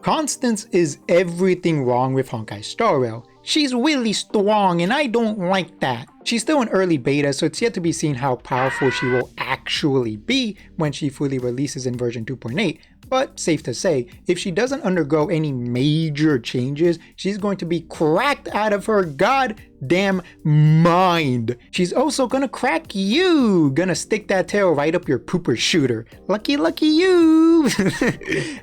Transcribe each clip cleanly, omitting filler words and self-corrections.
Constance is everything wrong with Honkai Star Rail. She's really strong and I don't like that. She's still in early beta, so it's yet to be seen how powerful she will actually be when she fully releases in version 2.8. But safe to say, if she doesn't undergo any major changes, she's going to be cracked out of her goddamn mind. She's also gonna crack you, gonna stick that tail right up your pooper shooter. Lucky you.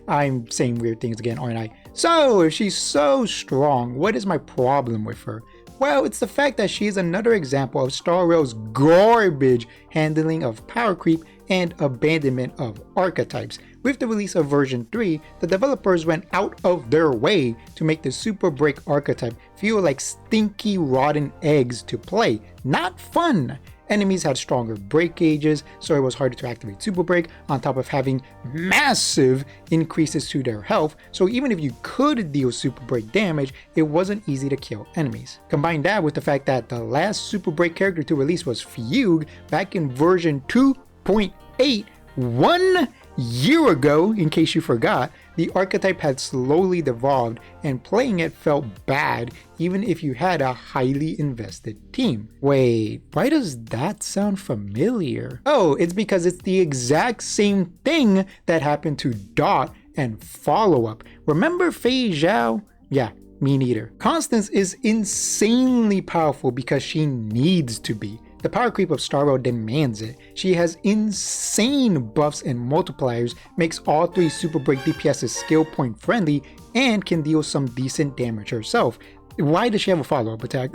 I'm saying weird things again, aren't I? So if she's so strong, what is my problem with her? Well, it's the fact that she is another example of Star Rail's garbage handling of power creep and abandonment of archetypes. With the release of version 3, the developers went out of their way to make the Super Break archetype feel like stinky rotten eggs to play. Not fun! Enemies had stronger break gauges, so it was harder to activate Super Break, on top of having massive increases to their health, so even if you could deal Super Break damage, it wasn't easy to kill enemies. Combine that with the fact that the last Super Break character to release was Fugue back in version 2.8, 1 year ago, in case you forgot. The archetype had slowly devolved and playing it felt bad even if you had a highly invested team. Wait, why does that sound familiar? Oh, it's because it's the exact same thing that happened to Dot and Follow Up. Remember Fei Zhao? Yeah, me neither. Constance is insanely powerful because she needs to be. The power creep of Star Rail demands it. She has insane buffs and multipliers, makes all 3 Super Break DPSs skill point friendly, and can deal some decent damage herself. Why does she have a follow-up attack?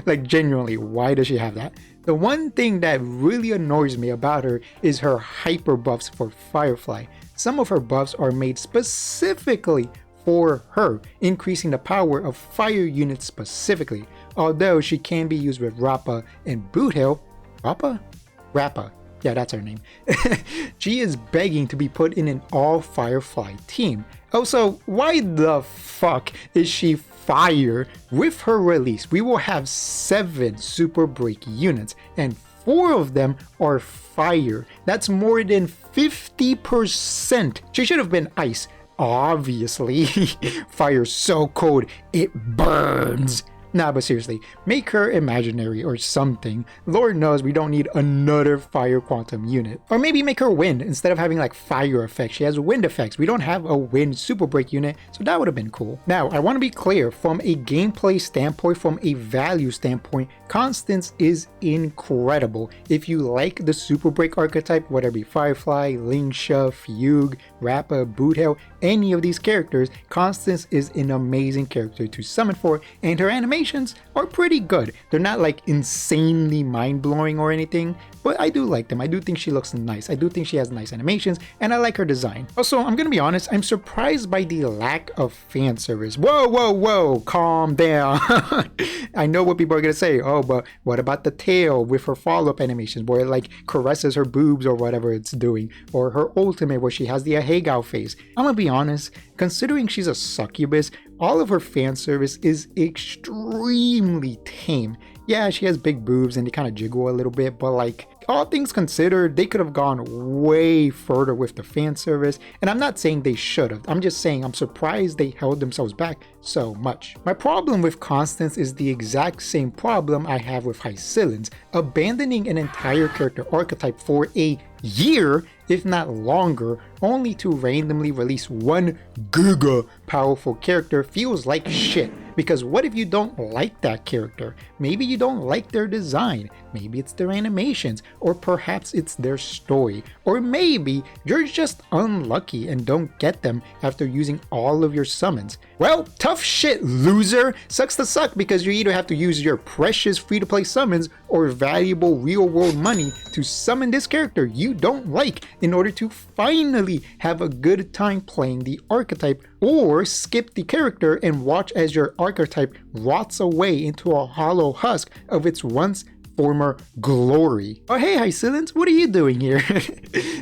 like genuinely, why does she have that? The one thing that really annoys me about her is her hyper buffs for Firefly. Some of her buffs are made specifically for her, increasing the power of fire units specifically. Although she can be used with Rappa and Boothill. Rappa? Yeah, that's her name. She is begging to be put in an all Firefly team. Also, why the fuck is she fire? With her release, we will have 7 Super Break units, and 4 of them are fire. That's more than 50%. She should have been ice. Obviously, fire's so cold, it burns. Nah, but seriously, make her imaginary or something. Lord knows we don't need another fire quantum unit. Or maybe make her wind. Instead of having like fire effects, she has wind effects. We don't have a wind Super Break unit, so that would have been cool. Now, I want to be clear, from a gameplay standpoint, from a value standpoint, Constance is incredible. If you like the Super Break archetype, whether it be Firefly, Lingsha, Fugue, Rappa, Boothill, any of these characters, Constance is an amazing character to summon for, and her animations are pretty good. They're not like insanely mind-blowing or anything, but I do like them. I do think she looks nice. I do think she has nice animations, and I like her design. Also, I'm gonna be honest, I'm surprised by the lack of fan service. Whoa, calm down. I know what people are gonna say. Oh, but what about the tail with her follow-up animations where it like caresses her boobs or whatever it's doing, or her ultimate where she has the Ahegao face? I'm gonna be honest, considering she's a succubus, all of her fan service is extremely tame. Yeah, she has big boobs and they kind of jiggle a little bit, but like, all things considered, they could have gone way further with the fan service, and I'm not saying they should have. I'm just saying I'm surprised they held themselves back so much. My problem with Constance is the exact same problem I have with Hycillens, abandoning an entire character archetype for a year, if not longer, only to randomly release one giga powerful character feels like shit. Because what if you don't like that character? Maybe you don't like their design, maybe it's their animations, or perhaps it's their story, or maybe you're just unlucky and don't get them after using all of your summons. Well, tough shit, loser! Sucks to suck because you either have to use your precious free-to-play summons or valuable real-world money to summon this character you don't like in order to finally have a good time playing the archetype, or skip the character and watch as your archetype rots away into a hollow husk of its once former glory. Oh hey Hycillens, what are you doing here?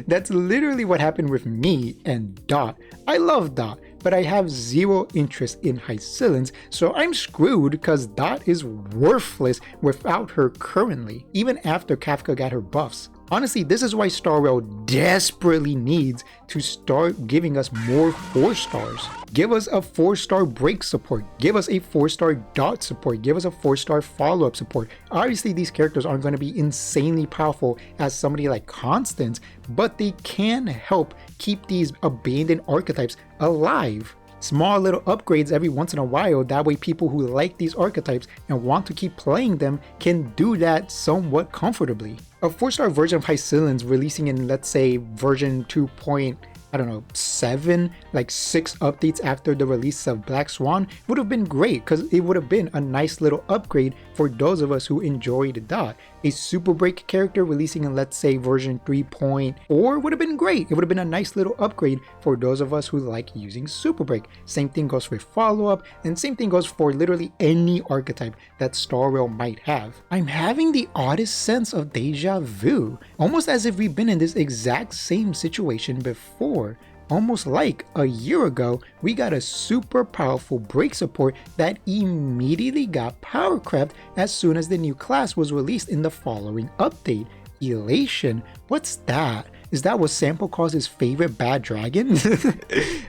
That's literally what happened with me and Dot. I love Dot, but I have zero interest in Hycillens, so I'm screwed because Dot is worthless without her currently, even after Kafka got her buffs. Honestly, this is why Star Rail desperately needs to start giving us more 4 stars. Give us a 4-star break support. Give us a 4-star dot support. Give us a 4-star follow-up support. Obviously, these characters aren't going to be insanely powerful as somebody like Constance, but they can help keep these abandoned archetypes alive. Small little upgrades every once in a while, that way people who like these archetypes and want to keep playing them can do that somewhat comfortably. A 4-star version of Hycillans releasing in, let's say, version 2.7, like 6 updates after the release of Black Swan would have been great, because it would have been a nice little upgrade for those of us who enjoy the dot. A Super Break character releasing in, let's say, version 3.4 would have been great. It would have been a nice little upgrade for those of us who like using Super Break. Same thing goes for follow-up, and same thing goes for literally any archetype that Star Rail might have. I'm having the oddest sense of deja vu, almost as if we've been in this exact same situation before. Almost like a year ago, we got a super powerful break support that immediately got power crept as soon as the new class was released in the following update. Elation? What's that? Is that what Sample calls his favorite bad dragon?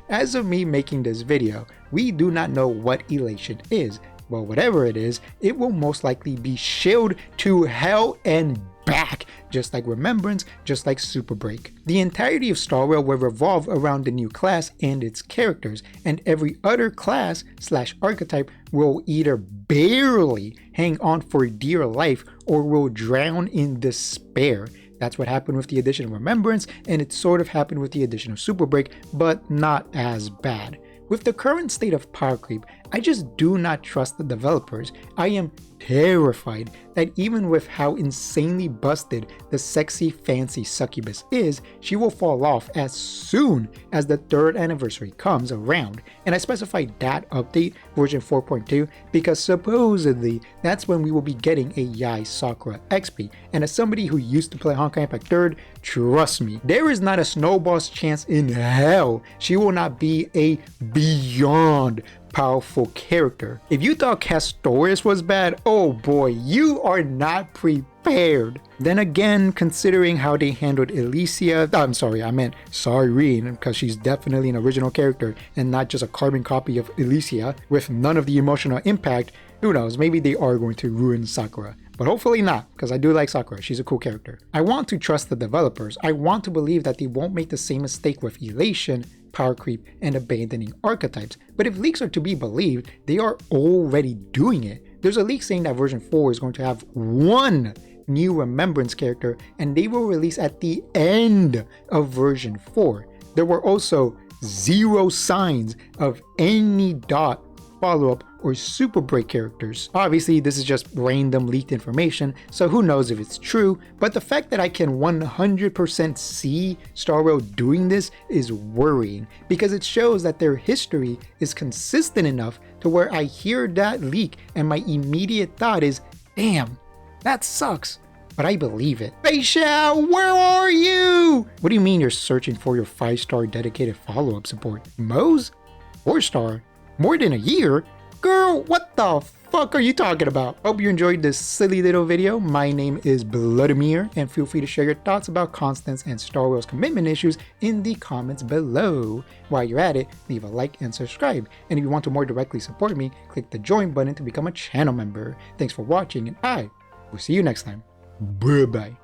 As of me making this video, we do not know what Elation is, but whatever it is, it will most likely be shilled to hell and back, just like Remembrance, just like Super Break. The entirety of Star Rail will revolve around the new class and its characters, and every other class / archetype will either barely hang on for dear life or will drown in despair. That's what happened with the addition of Remembrance, and it sort of happened with the addition of Super Break, but not as bad. With the current state of power creep, I just do not trust the developers. I am terrified that even with how insanely busted the sexy fancy succubus is, she will fall off as soon as the 3rd anniversary comes around. And I specified that update, version 4.2, because supposedly that's when we will be getting a Yai Sakura XP. And as somebody who used to play Honkai Impact 3rd, trust me, there is not a snowball's chance in hell she will not be a beyond powerful character. If you thought Castorius was bad, oh boy, you are not prepared. Then again, considering how they handled Elysia, I'm sorry, I meant Sareen, because she's definitely an original character and not just a carbon copy of Elysia with none of the emotional impact, who knows, maybe they are going to ruin Sakura. But hopefully not, because I do like Sakura, she's a cool character. I want to trust the developers. I want to believe that they won't make the same mistake with Elation, power creep, and abandoning archetypes. But if leaks are to be believed, they are already doing it. There's a leak saying that version 4 is going to have 1 new Remembrance character, and they will release at the end of version 4. There were also 0 signs of any dot, follow-up, or Super Break characters. Obviously, this is just random leaked information, so who knows if it's true, but the fact that I can 100% see Star Rail doing this is worrying, because it shows that their history is consistent enough to where I hear that leak and my immediate thought is, damn, that sucks. But I believe it. Facial, where are you? What do you mean you're searching for your 5-star dedicated follow-up support? Moe's? 4-star? More than a year? Girl, what the fuck are you talking about? Hope you enjoyed this silly little video. My name is Vladimir, and feel free to share your thoughts about Constance and Star Rail's commitment issues in the comments below. While you're at it, leave a like and subscribe. And if you want to more directly support me, click the join button to become a channel member. Thanks for watching, and I will see you next time. Bye bye.